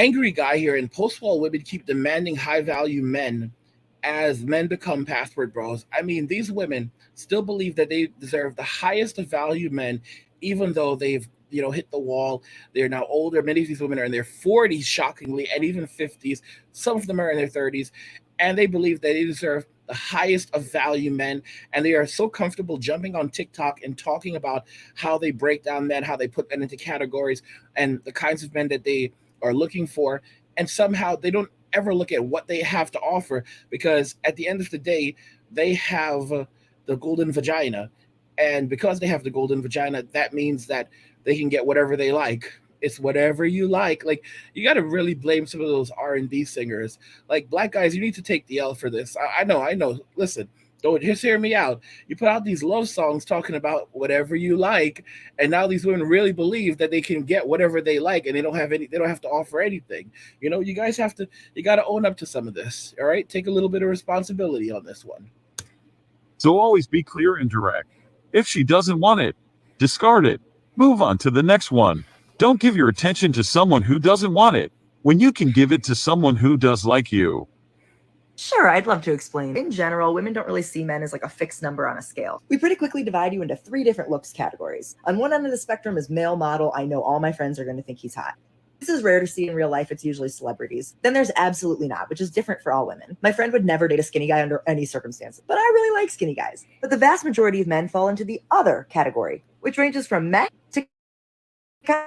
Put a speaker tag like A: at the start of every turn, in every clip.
A: angry guy here, and post-war women keep demanding high-value men as men become password bros. I mean, these women still believe that they deserve the highest of value men, even though they've hit the wall. They're now older. Many of these women are in their 40s, shockingly, and even 50s. Some of them are in their 30s, and they believe that they deserve the highest of value men. And they are so comfortable jumping on TikTok and talking about how they break down men, how they put men into categories, and the kinds of men that they are looking for. And somehow they don't ever look at what they have to offer, because at the end of the day, they have the golden vagina. And because they have the golden vagina, that means that they can get whatever they like. It's whatever you like. Like, you got to really blame some of those R&B singers. Like, black guys, you need to take the L for this. I know. Listen, don't just hear me out. You put out these love songs talking about whatever you like, and now these women really believe that they can get whatever they like, and they don't have to offer anything. You guys you got to own up to some of this. All right, take a little bit of responsibility on this one.
B: So always be clear and direct. If she doesn't want it, discard it. Move on to the next one. Don't give your attention to someone who doesn't want it, when you can give it to someone who does like you.
C: Sure, I'd love to explain. In general, women don't really see men as like a fixed number on a scale. We pretty quickly divide you into 3 different looks categories. On one end of the spectrum is male model. I know all my friends are going to think he's hot. This is rare to see in real life. It's usually celebrities. Then there's absolutely not, which is different for all women. My friend would never date a skinny guy under any circumstances, but I really like skinny guys. But the vast majority of men fall into the other category, which ranges from meh to kind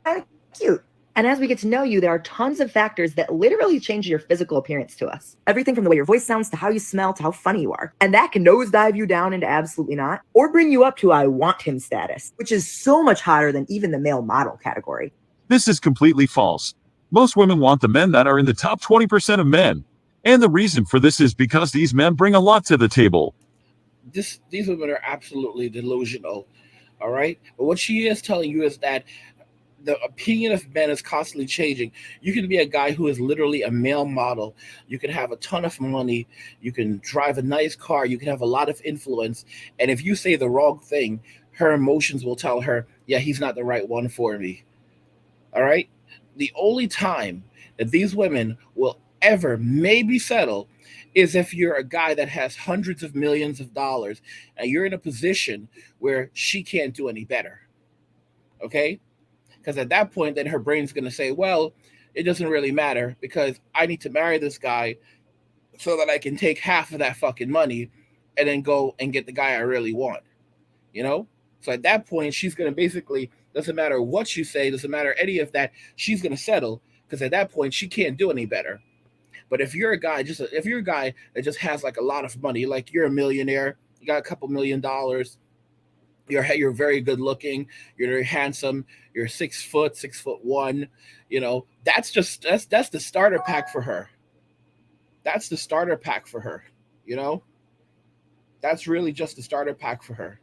C: of cute. And as we get to know you, there are tons of factors that literally change your physical appearance to us. Everything from the way your voice sounds to how you smell to how funny you are. And that can nosedive you down into absolutely not, or bring you up to I want him status, which is so much hotter than even the male model category.
B: This is completely false. Most women want the men that are in the top 20% of men. And the reason for this is because these men bring a lot to the table.
A: These women are absolutely delusional. All right, but what she is telling you is that the opinion of men is constantly changing. You can be a guy who is literally a male model. You can have a ton of money. You can drive a nice car. You can have a lot of influence. And if you say the wrong thing, her emotions will tell her, yeah, he's not the right one for me. All right. The only time that these women will ever maybe settle is if you're a guy that has hundreds of millions of dollars and you're in a position where she can't do any better. Okay. Because at that point, then her brain's going to say, well, it doesn't really matter because I need to marry this guy so that I can take half of that fucking money and then go and get the guy I really want, you know? So at that point, she's going to basically, doesn't matter what you say, doesn't matter any of that, she's going to settle because at that point, she can't do any better. But if you're a guy, if you're a guy that just has like a lot of money, like you're a millionaire, you got a couple $1,000,000, you're very good looking, you're very handsome, you're 6 foot, 6'1", that's the starter pack for her. That's the starter pack for her, you know? That's really just the starter pack for her.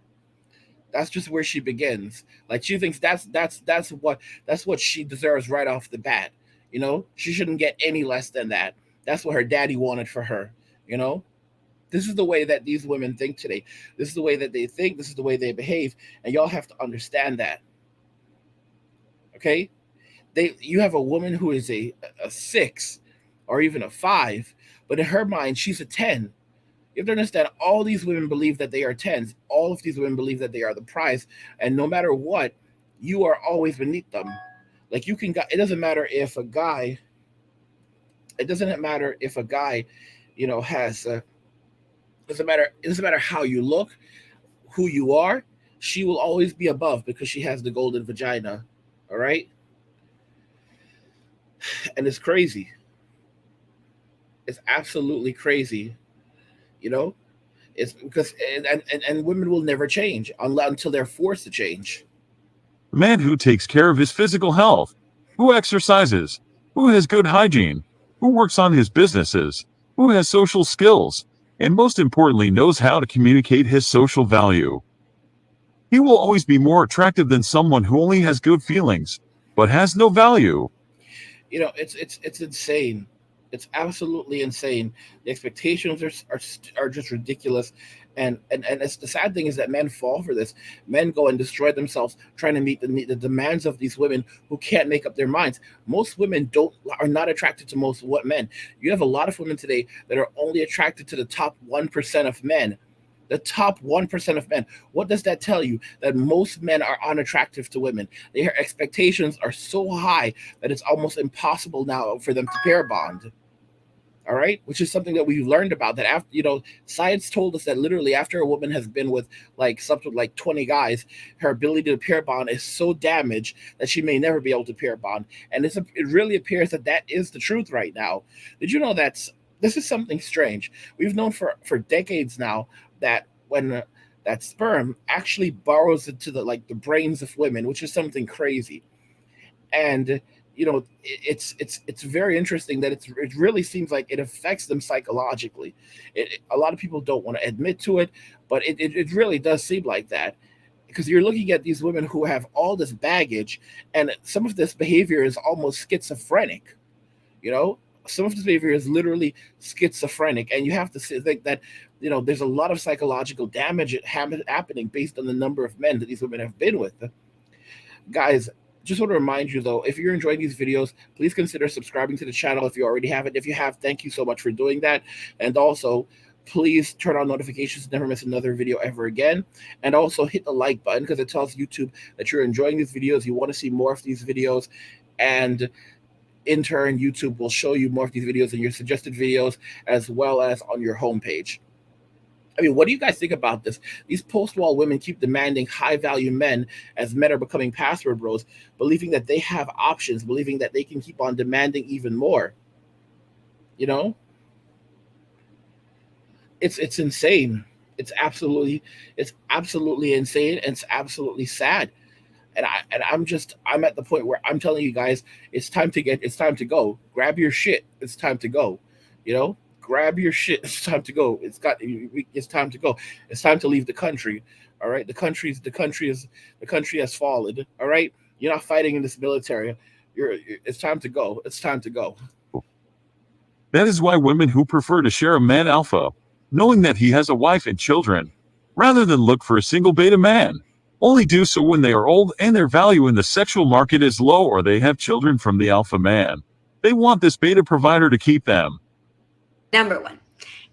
A: That's just where she begins. Like she thinks that's what she deserves right off the bat. You know, she shouldn't get any less than that. That's what her daddy wanted for her, you know? This is the way that these women think today. This is the way that they think. This is the way they behave. And y'all have to understand that. Okay? You have a woman who is a 6 or even a 5, but in her mind, she's a 10. You have to understand, all these women believe that they are 10s. All of these women believe that they are the prize. And no matter what, you are always beneath them. Like it doesn't matter if a guy, has it doesn't matter how you look, who you are, she will always be above because she has the golden vagina. All right? And it's crazy. It's absolutely crazy. You know? It's because and women will never change until they're forced to change.
B: A man who takes care of his physical health, who exercises, who has good hygiene, who works on his businesses, who has social skills, and most importantly knows how to communicate his social value. He will always be more attractive than someone who only has good feelings, but has no value.
A: It's insane. It's absolutely insane. The expectations are just ridiculous, And it's, the sad thing is that men fall for this. Men go and destroy themselves trying to meet the demands of these women who can't make up their minds. Most women don't are not attracted to most what men. You have a lot of women today that are only attracted to the top 1% of men. The top 1% of men. What does that tell you? That most men are unattractive to women. Their expectations are so high that it's almost impossible now for them to pair bond. All right, which is something that we've learned about, that after, science told us that literally after a woman has been with like something like 20 guys, her ability to pair bond is so damaged that she may never be able to pair bond. And it really appears that that is the truth right now. Did you know that this is something strange? We've known for decades now that when that sperm actually burrows into the brains of women, which is something crazy. And it's very interesting that it really seems like it affects them psychologically. A lot of people don't want to admit to it, but it really does seem like that, because you're looking at these women who have all this baggage, and some of this behavior is almost schizophrenic. you know some of this behavior is literally schizophrenic, and you have to think that there's a lot of psychological damage happening based on the number of men that these women have been with. Guys, just want to remind you though, if you're enjoying these videos, please consider subscribing to the channel if you already haven't. If you have, thank you so much for doing that. And also, please turn on notifications to never miss another video ever again. And also hit the like button, because it tells YouTube that you're enjoying these videos, you want to see more of these videos. And in turn, YouTube will show you more of these videos in your suggested videos, as well as on your homepage. I mean, what do you guys think about this? These post-wall women keep demanding high-value men as men are becoming password bros, believing that they have options, believing that they can keep on demanding even more. You know, it's insane. It's absolutely insane, and it's absolutely sad. I'm at the point where I'm telling you guys, it's time to go. Grab your shit. It's time to go. Grab your shit. It's time to go. It's time to go. It's time to leave the country. All right. The country has fallen. All right. You're not fighting in this military. It's time to go. It's time to go.
B: That is why women who prefer to share a man alpha, knowing that he has a wife and children, rather than look for a single beta man, only do so when they are old and their value in the sexual market is low, or they have children from the alpha man. They want this beta provider to keep them.
D: Number one,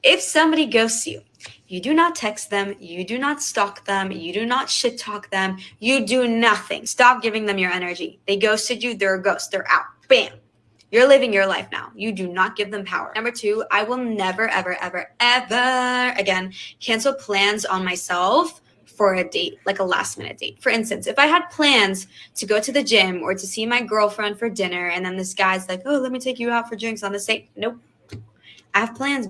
D: if somebody ghosts you, you do not text them, you do not stalk them, you do not shit talk them, you do nothing. Stop giving them your energy. They ghosted you, they're a ghost, they're out. Bam. You're living your life now. You do not give them power. Number two, I will never, ever, ever, ever again cancel plans on myself for a date, like a last minute date. For instance, if I had plans to go to the gym or to see my girlfriend for dinner, and then this guy's like, oh, let me take you out for drinks on this date. Nope. I have plans.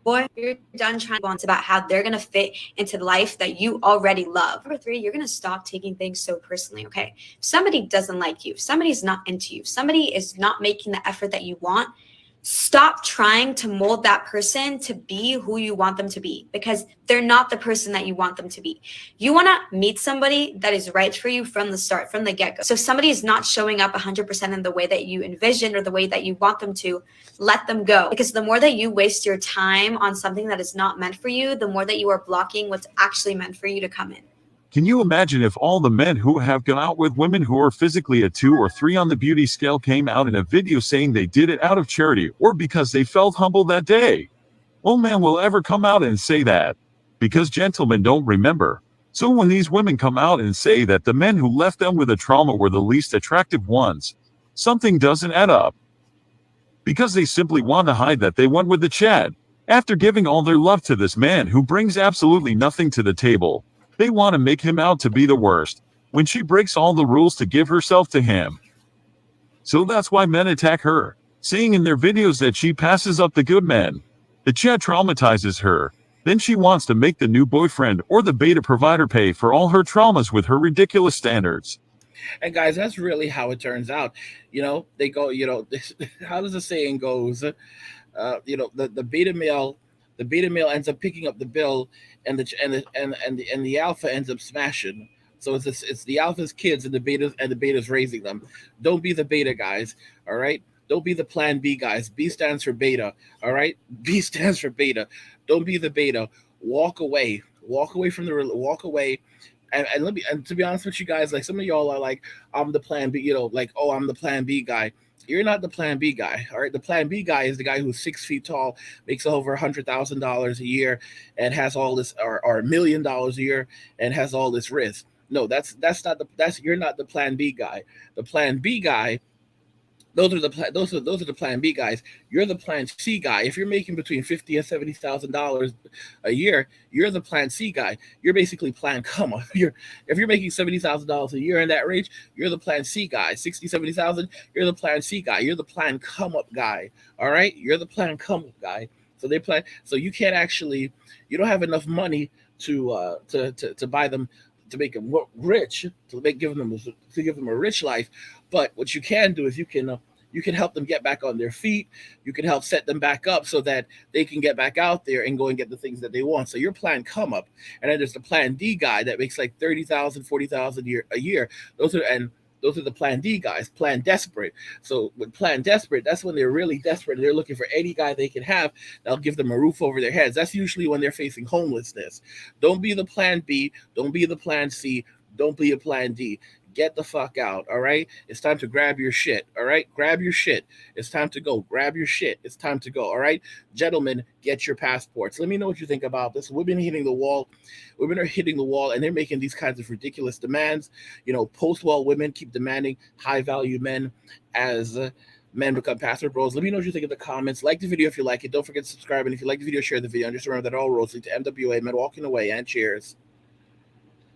D: Boy, you're done trying to want about how they're going to fit into the life that you already love. Number three, you're going to stop taking things so personally, okay? If somebody doesn't like you, if somebody's not into you, if somebody is not making the effort that you want, stop trying to mold that person to be who you want them to be, because they're not the person that you want them to be. You want to meet somebody that is right for you from the start, from the get-go. So if somebody is not showing up 100% in the way that you envision or the way that you want them to, let them go. Because the more that you waste your time on something that is not meant for you, the more that you are blocking what's actually meant for you to come in.
B: Can you imagine if all the men who have gone out with women who are physically a 2 or 3 on the beauty scale came out in a video saying they did it out of charity or because they felt humble that day? No man will ever come out and say that, because gentlemen don't remember. So when these women come out and say that the men who left them with a trauma were the least attractive ones, something doesn't add up. Because they simply want to hide that they went with the Chad. After giving all their love to this man who brings absolutely nothing to the table, they want to make him out to be the worst, when she breaks all the rules to give herself to him. So that's why men attack her, saying in their videos that she passes up the good men. The Chad traumatizes her. Then she wants to make the new boyfriend or the beta provider pay for all her traumas with her ridiculous standards.
A: And guys, that's really how it turns out. They go, how does the saying goes? The beta male ends up picking up the bill, and the alpha ends up smashing. So it's the alpha's kids, and the betas raising them. Don't be the beta, guys. All right. Don't be the plan B guys. B stands for beta. All right. B stands for beta. Don't be the beta. Walk away. Walk away from the. Walk away. And let me. And to be honest with you guys, like some of y'all are like, I'm the plan B. You know, like, oh, I'm the plan B guy. You're not the plan B guy. All right. The plan B guy is the guy who's 6 feet tall, makes over $100,000 a year, and has all this, or $1 million a year, and has all this risk. No, that's not the that's you're not the plan B guy. The plan B guy, those are the plan B guys. You're the plan C guy. If you're making between $50,000 and $70,000 a year, you're the plan C guy. You're basically plan come up. You're If you're making $70,000 a year in that range, you're the plan C guy. 60, 70,000, you're the plan C guy. You're the plan come up guy. All right, you're the plan come up guy. So they plan. So you can't actually, you don't have enough money to buy them, to make them rich, to give them a rich life. But what you can do is you can help them get back on their feet. You can help set them back up so that they can get back out there and go and get the things that they want. So your plan come up, and then there's the plan D guy that makes like 30,000, 40,000 a year. Those are the plan D guys, plan desperate. So with plan desperate, that's when they're really desperate and they're looking for any guy they can have that'll give them a roof over their heads. That's usually when they're facing homelessness. Don't be the plan B. Don't be the plan C. Don't be a plan D. Get the fuck out. All right. It's time to grab your shit. All right. Grab your shit. It's time to go. Grab your shit. It's time to go. All right. Gentlemen, get your passports. Let me know what you think about this. Women hitting the wall. Women are hitting the wall and they're making these kinds of ridiculous demands. You know, post-wall women keep demanding high value men as men become passport bros. Let me know what you think in the comments. Like the video if you like it. Don't forget to subscribe. And if you like the video, share the video. And just remember that all roads lead to MWA, men walking away, and cheers.